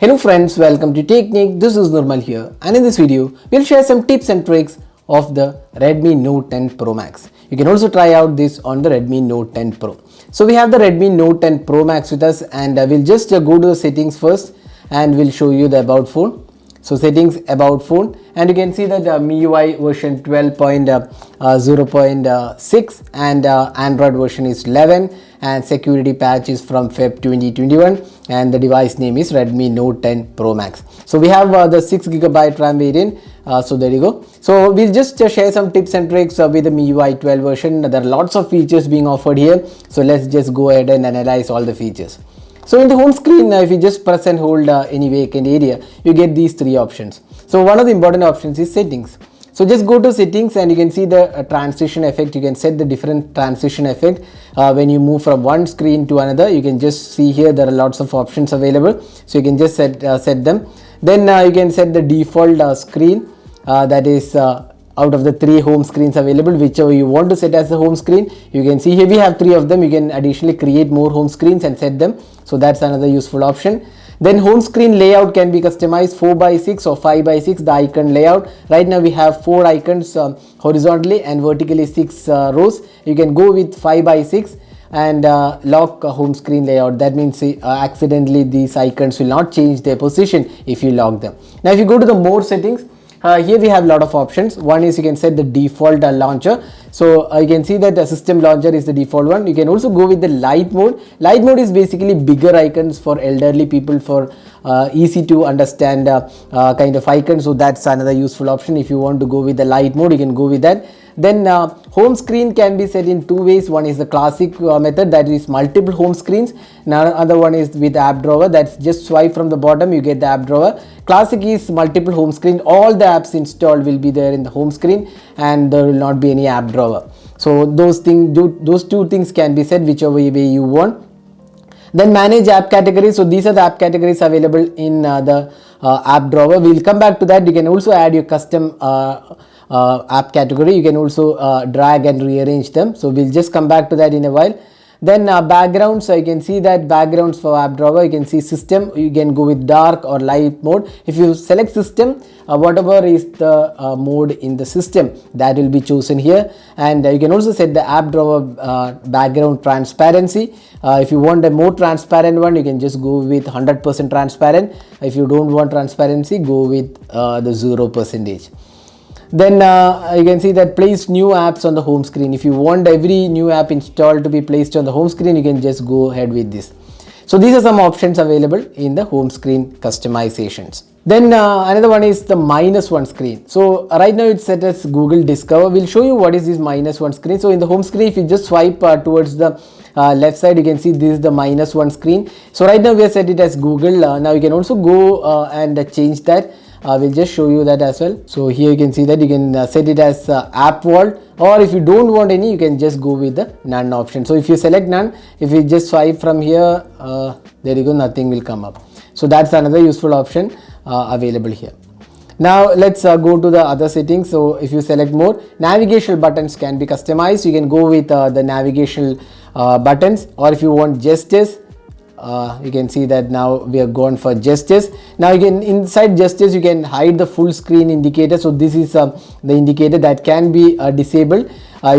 Hello friends, welcome to Technique. This is Nirmal here, and in this video we'll share some tips and tricks of the Redmi Note 10 Pro Max. You can also try out this on the Redmi Note 10 Pro. So we have the Redmi Note 10 Pro Max with us, and we'll just go to the settings first and we'll show you the about phone. So settings, about phone, and you can see that MIUI version 12.0.6 and Android version is 11, and security patch is from Feb 2021, and the device name is Redmi Note 10 Pro Max. So we have the 6GB RAM variant. So there you go. So we'll just share some tips and tricks with the MIUI 12 version. There are lots of features being offered here, so let's just go ahead and analyze all the features. So in the home screen, if you just press and hold any vacant area, you get these three options. So one of the important options is settings. So just go to settings and you can see the transition effect. You can set the different transition effect when you move from one screen to another. You can just see here there are lots of options available, so you can just set them. Then you can set the default screen, that is out of the three home screens available, whichever you want to set as the home screen. You can see here we have three of them. You can additionally create more home screens and set them, so that's another useful option. Then home screen layout can be customized 4:6 or 5:6, the icon layout. Right now we have 4 icons horizontally and vertically 6 rows. You can go with 5:6 and lock home screen layout. That means accidentally these icons will not change their position if you lock them. Now if you go to the more settings, here we have a lot of options. One is you can set the default launcher. So you can see that the system launcher is the default one. You can also go with the light mode. Light mode is basically bigger icons for elderly people, for easy to understand kind of icons. So that's another useful option. If you want to go with the light mode, you can go with that. Then home screen can be set in two ways. One is the classic method, that is multiple home screens. Now other one is with app drawer, that's just swipe from the bottom, you get the app drawer. Classic is multiple home screen. All the apps installed will be there in the home screen and there will not be any app drawer. So those two things can be set whichever way you want. Then manage app categories. So these are the app categories available in the app drawer. We'll come back to that. You can also add your custom app category. You can also drag and rearrange them. So we'll just come back to that in a while. Then backgrounds, so you can see that backgrounds for app drawer, you can see system, you can go with dark or light mode. If you select system, whatever is the mode in the system, that will be chosen here. And you can also set the app drawer background transparency. If you want a more transparent one, you can just go with 100% transparent. If you don't want transparency, go with the 0%. Then you can see that place new apps on the home screen. If you want every new app installed to be placed on the home screen, you can just go ahead with this. So these are some options available in the home screen customizations. Then another one is the -1 screen. So right now it's set as Google Discover. We'll show you what is this -1 screen. So in the home screen, if you just swipe towards the left side, you can see this is the -1 screen. So right now we have set it as Google. Now you can also go and change that. We'll just show you that as well. So here you can see that you can set it as app vault, or if you don't want any, you can just go with the none option. So if you select none, if you just swipe from here, there you go, nothing will come up. So that's another useful option available here. Now let's go to the other settings. So if you select more, navigational buttons can be customized. You can go with the navigational buttons, or if you want gestures, you can see that now we have gone for gestures. Now you can, inside gestures, you can hide the full screen indicator. So this is the indicator that can be disabled.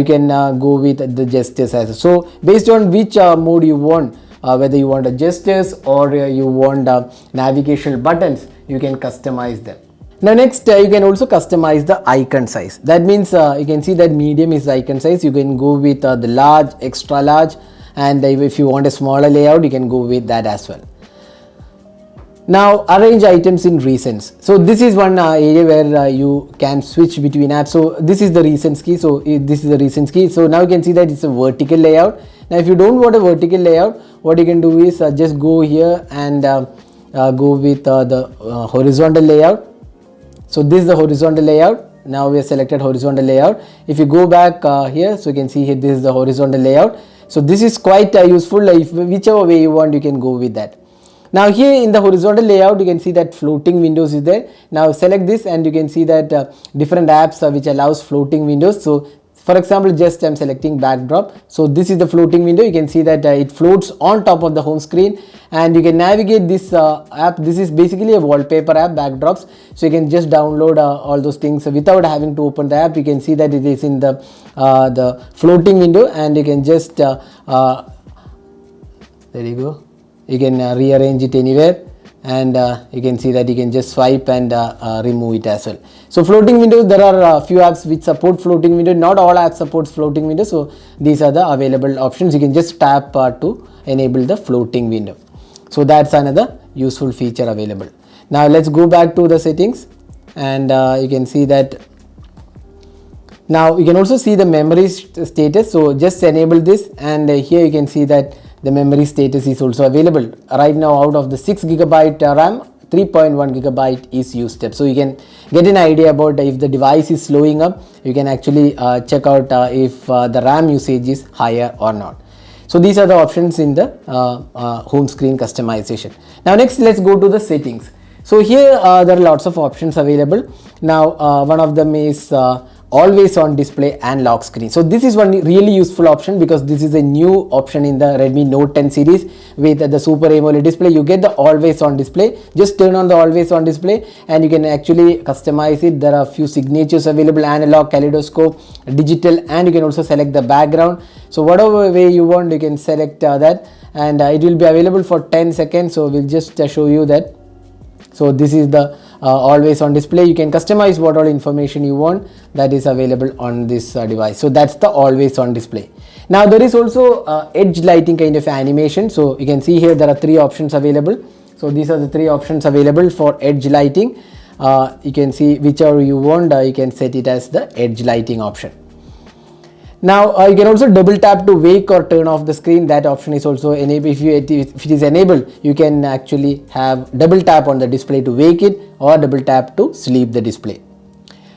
You can go with the gestures as well. So based on which mode you want, whether you want gestures or you want navigational buttons, you can customize them. Now next, you can also customize the icon size. That means you can see that medium is the icon size. You can go with the large, extra large, and if you want a smaller layout, you can go with that as well. Now arrange items in recents. So this is one area where you can switch between apps. So this is the recents key. So this is the recents key. So now you can see that it's a vertical layout. Now if you don't want a vertical layout, what you can do is just go here and go with the horizontal layout. So this is the horizontal layout. Now we have selected horizontal layout. If you go back here, so you can see here this is the horizontal layout. So this is quite useful. If whichever way you want, you can go with that. Now here in the horizontal layout, you can see that floating windows is there. Now select this and you can see that different apps which allows floating windows. So For example, just I'm selecting backdrop. So this is the floating window. You can see that it floats on top of the home screen, and you can navigate this app. This is basically a wallpaper app, backdrops. So you can just download all those things without having to open the app. You can see that it is in the floating window, and you can just there you go. You can rearrange it anywhere, and you can see that you can just swipe and remove it as well. So floating windows, there are a few apps which support floating window. Not all apps supports floating window, so these are the available options. You can just tap to enable the floating window. So that's another useful feature available. Now let's go back to the settings, and you can see that now you can also see the memory status. So just enable this, and here you can see that the memory status is also available. Right now, out of the 6 GB RAM, 3.1 GB is used up. So you can get an idea about if the device is slowing up. You can actually check out if the RAM usage is higher or not. So these are the options in the home screen customization. Now next, let's go to the settings. So here there are lots of options available. Now one of them is always on display and lock screen. So this is one really useful option, because this is a new option in the Redmi Note 10 series with the Super AMOLED display. You get the always on display. Just turn on the always on display, and you can actually customize it. There are a few signatures available: analog, kaleidoscope, digital, and you can also select the background. So whatever way you want, you can select that, and it will be available for 10 seconds. So we'll just show you that. So this is the always on display. You can customize what all information you want that is available on this device. So that's the always on display. Now there is also edge lighting kind of animation. So you can see here there are 3 options available. So these are the 3 options available for edge lighting. You can see whichever you want, you can set it as the edge lighting option. Now you can also double tap to wake or turn off the screen. That option is also enabled. If it is enabled, you can actually have double tap on the display to wake it, or double tap to sleep the display.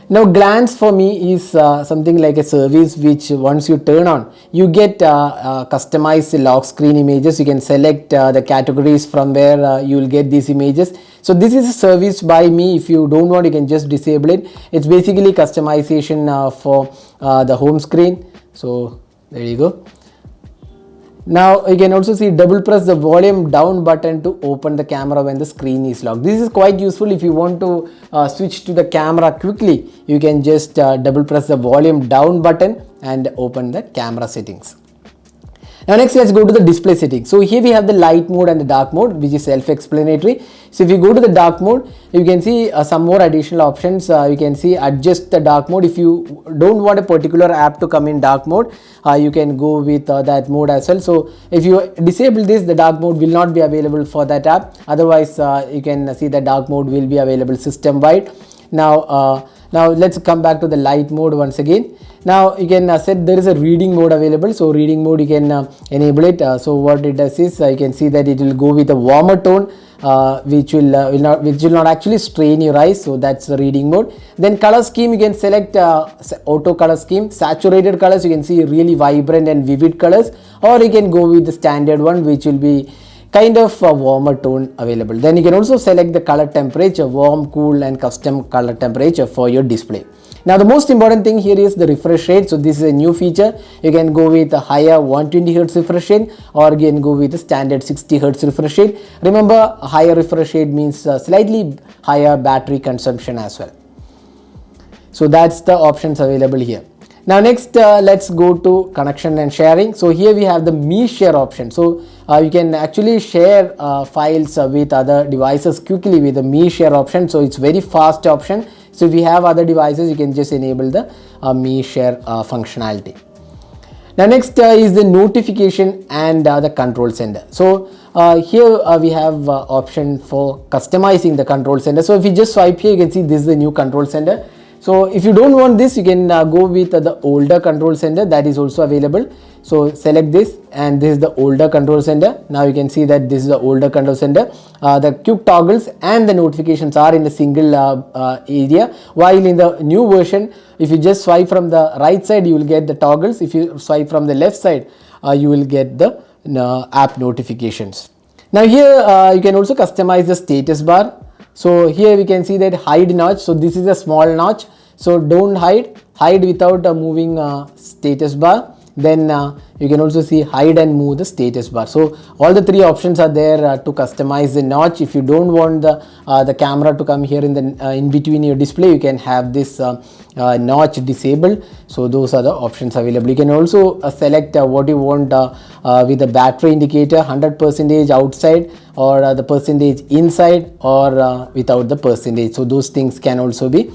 Now glance for me is something like a service which once you turn on, you get customized lock screen images. You can select the categories from where you will get these images. So this is a service by me. If you don't want, you can just disable it. It's basically customization for the home screen. So there you go. Now you can also see double press the volume down button to open the camera when the screen is locked. This is quite useful if you want to switch to the camera quickly. You can just double press the volume down button and open the camera settings. Now next, let's go to the display settings. So here we have the light mode and the dark mode, which is self-explanatory. So if you go to the dark mode, you can see some more additional options. You can see adjust the dark mode. If you don't want a particular app to come in dark mode, you can go with that mode as well. So if you disable this, the dark mode will not be available for that app. Otherwise, you can see the dark mode will be available system wide. Now let's come back to the light mode once again. Now you can set there is a reading mode available. So reading mode, you can enable it. So what it does is you can see that it will go with a warmer tone, which will not actually strain your eyes. So that's the reading mode. Then color scheme, you can select auto color scheme. Saturated colors, you can see really vibrant and vivid colors, or you can go with the standard one, which will be kind of a warmer tone available. Then you can also select the color temperature, warm, cool, and custom color temperature for your display. Now the most important thing here is the refresh rate. So this is a new feature. You can go with a higher 120 Hz refresh rate, or you can go with a standard 60 Hz refresh rate. Remember, higher refresh rate means slightly higher battery consumption as well. So that's the options available here. Now next, let's go to connection and sharing. So here we have the Mi Share option. So you can actually share files with other devices quickly with the Mi Share option. So it's very fast option. So if you have other devices, you can just enable the Mi Share functionality. Now next is the notification and the control center. So here we have option for customizing the control center. So if you just swipe here, you can see this is the new control center. So if you don't want this, you can go with the older control center that is also available. So select this, and this is the older control center. Now you can see that this is the older control center. The quick toggles and the notifications are in a single area, while in the new version, if you just swipe from the right side, you will get the toggles. If you swipe from the left side, you will get the app notifications. Now here you can also customize the status bar. So here we can see that hide notch. So this is a small notch. So don't hide, hide without moving status bar. Then you can also see hide and move the status bar. So all the three options are there to customize the notch. If you don't want the camera to come here in between your display, you can have this notch disabled. So those are the options available. You can also select what you want with the battery indicator, 100% outside, or the percentage inside, or without the percentage. So those things can also be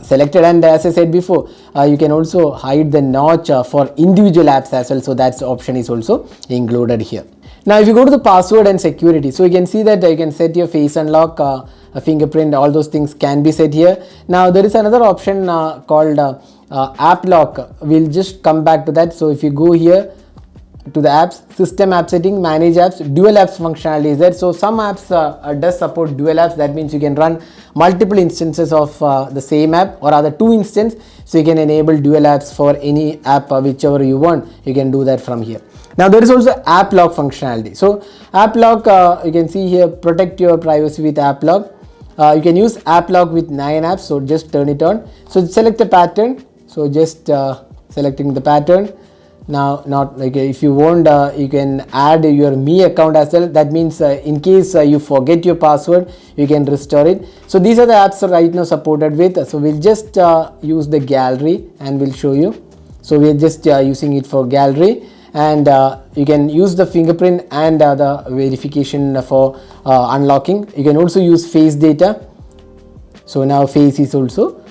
selected. And as I said before, you can also hide the notch for individual apps as well. So that option is also included here. Now if you go to the password and security, so you can see that you can set your face unlock, a fingerprint, all those things can be set here. Now there is another option called app lock. We'll just come back to that. So if you go here to the apps, system app setting, manage apps, dual apps functionality is there. So some apps does support dual apps. That means you can run multiple instances of the same app, or other two instances. So you can enable dual apps for any app, whichever you want. You can do that from here. Now there is also app lock functionality. So app lock, you can see here, protect your privacy with app lock. You can use app lock with 9 apps. So just turn it on. So select a pattern. So just selecting the pattern. Now, not like if you want, you can add your Me account as well. That means in case you forget your password, you can restore it. So these are the apps right now supported with. So we'll just use the gallery and we'll show you. So we're just using it for gallery, and you can use the fingerprint and the verification for unlocking. You can also use face data. So now face is also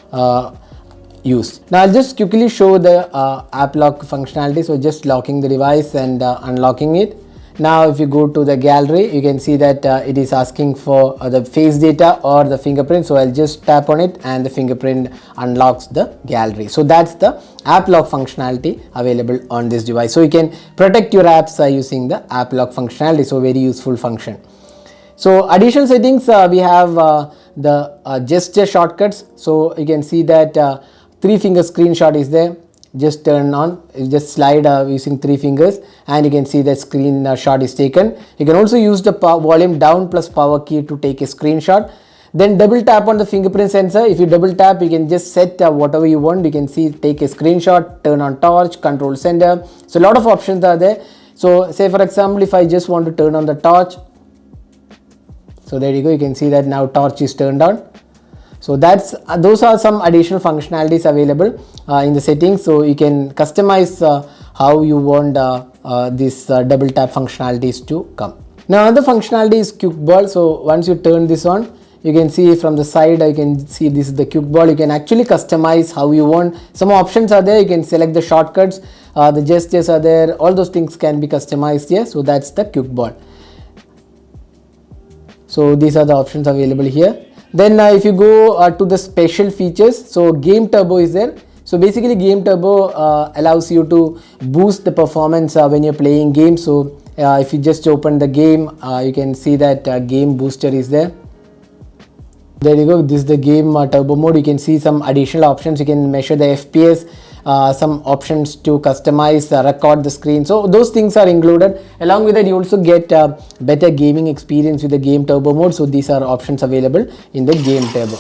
used. Now I'll just quickly show the app lock functionality. So just locking the device and unlocking it. Now if you go to the gallery, you can see that it is asking for the face data or the fingerprint. So I'll just tap on it and the fingerprint unlocks the gallery. So that's the app lock functionality available on this device. So you can protect your apps using the app lock functionality. So very useful function. So additional settings, we have the gesture shortcuts. So you can see that 3-finger screenshot is there. Just turn on, just slide using 3 fingers, and you can see the screenshot is taken. You can also use the volume down plus power key to take a screenshot. Then double tap on the fingerprint sensor. If you double tap, you can just set whatever you want. You can see, take a screenshot, turn on torch, control center. So a lot of options are there. So say for example, if I just want to turn on the torch, so there you go, you can see that now torch is turned on. So that's those are some additional functionalities available in the settings. So you can customize how you want this double tap functionalities to come. Now another functionality is quick ball. So once you turn this on, you can see from the side, I can see this is the quick ball. You can actually customize how you want. Some options are there. You can select the shortcuts, the gestures are there. All those things can be customized here. So that's the quick ball. So these are the options available here. Then if you go to the special features, so Game Turbo is there. So basically Game Turbo allows you to boost the performance when you're playing games. So if you just open the game, you can see that Game Booster is there. There you go, this is the Game Turbo mode. You can see some additional options. You can measure the FPS, some options to customize, record the screen. So those things are included. Along with that, you also get better gaming experience with the Game Turbo mode. So these are options available in the Game Turbo.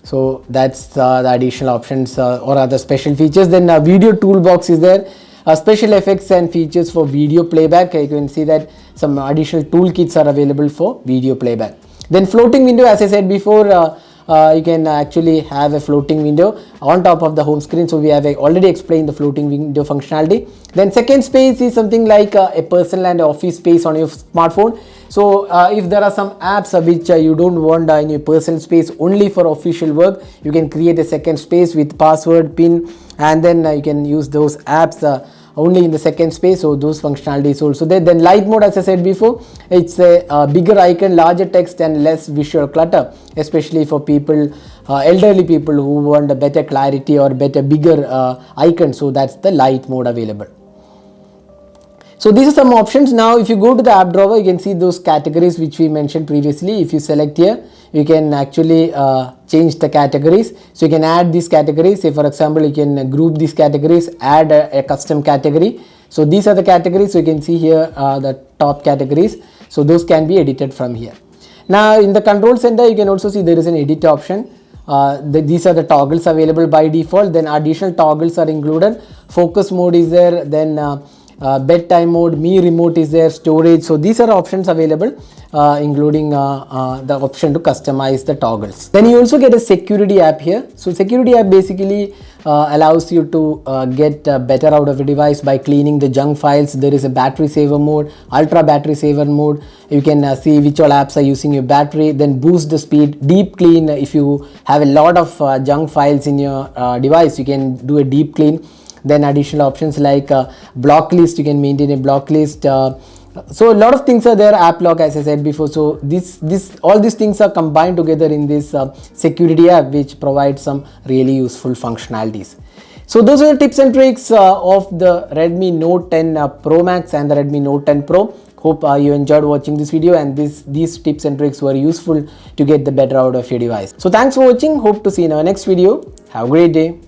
So that's the additional options or other special features. Then Video Toolbox is there. Special effects and features for video playback. You can see that some additional toolkits are available for video playback. Then floating window, as I said before, you can actually have a floating window on top of the home screen. So we have already explained the floating window functionality. Then second space is something like a personal and office space on your smartphone. So if there are some apps which you don't want in your personal space, only for official work, you can create a second space with password, pin, and then you can use those apps only in the second space. So those functionalities also there. Then light mode, as I said before, it's a bigger icon, larger text and less visual clutter, especially for people, elderly people who want a better clarity or bigger icon. So that's the light mode available. So these are some options. Now if you go to the app drawer, you can see those categories which we mentioned previously. If you select here, you can actually change the categories. So you can add these categories. Say for example, you can group these categories, add a custom category. So these are the categories. So you can see here the top categories. So those can be edited from here. Now in the control center, you can also see there is an edit option. these are the toggles available by default. Then additional toggles are included. Focus mode is there, then bedtime mode, me remote is there, storage. So these are options available, including the option to customize the toggles. Then you also get a security app here. So security app basically allows you to get better out of a device by cleaning the junk files. There is a battery saver mode, ultra battery saver mode. You can see which all apps are using your battery, then boost the speed, deep clean. If you have a lot of junk files in your device, you can do a deep clean. Then additional options like block list, you can maintain a block list. So a lot of things are there, app lock as I said before. So all these things are combined together in this security app, which provides some really useful functionalities. So those are the tips and tricks of the Redmi Note 10 Pro Max and the Redmi Note 10 Pro. Hope you enjoyed watching this video, and these tips and tricks were useful to get the better out of your device. So thanks for watching. Hope to see you in our next video. Have a great day.